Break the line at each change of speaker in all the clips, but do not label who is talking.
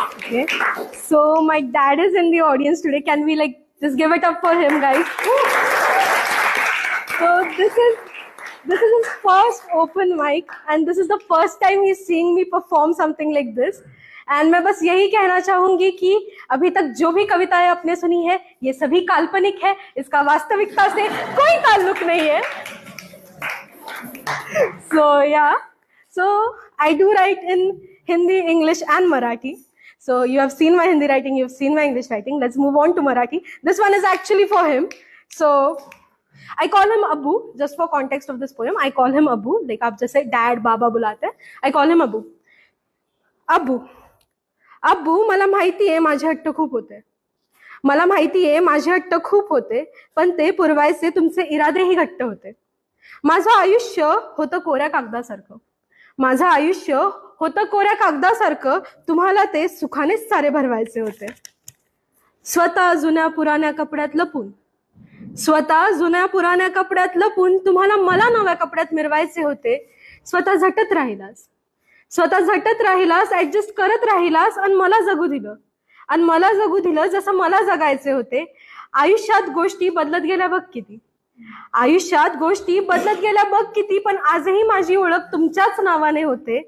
Okay. So my dad is in the audience today. Can we just give it up for him, guys? So this is his first open mic, and this is the first time he's seeing me perform something like this. End मैं बस यही कहना चाहूंगी कि अभी तक जो भी कविताएं आपने सुनी है ये सभी काल्पनिक है, इसका वास्तविकता से कोई ताल्लुक नहीं है. So I do write in Hindi, English and Marathi. So you have seen my Hindi writing, you've seen my English writing. Let's move on to Marathi. This one is actually for him. So I call him Abu, just for context of this poem. I call him Abu, like आप जैसे dad, बाबा बुलाते हैं. I call him Abu. अब्बू मला माहिती आहे माझे हट्ट खूप होते. मला माहिती आहे माझे हट्ट खूप होते, पण ते पुरवायचे तुमचे इरादेही घट्ट होते. माझं आयुष्य होतं कोऱ्या कागदासारखं. माझं आयुष्य होतं कोऱ्या कागदासारखं, तुम्हाला ते सुखानेच सारे भरवायचे होते. स्वतः जुन्या पुराण्या कपड्यात लपून, स्वतः जुन्या पुराण्या कपड्यात लपून तुम्हाला मला नव्या कपड्यात मिरवायचे होते. स्वतः झटत राहिलास, स्वतः झटत राहिलास, ऍडजस्ट करत राहिलास आणि मला जगू दिलं जसं मला जगायचे होते. आयुष्यात गोष्टी बदलत गेल्या बघ किती, आयुष्यात गोष्टी बदलत गेल्या बघ किती, पण आजही माझी ओळख तुमच्याच नावाने होते.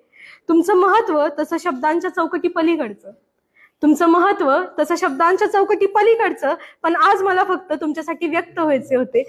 तुमचं महत्व तसं शब्दांच्या चौकटी पलीकडचं, तुमचं महत्व तसं शब्दांच्या चौकटी पलीकडचं, पण आज मला फक्त तुमच्यासाठी व्यक्त व्हायचे होते.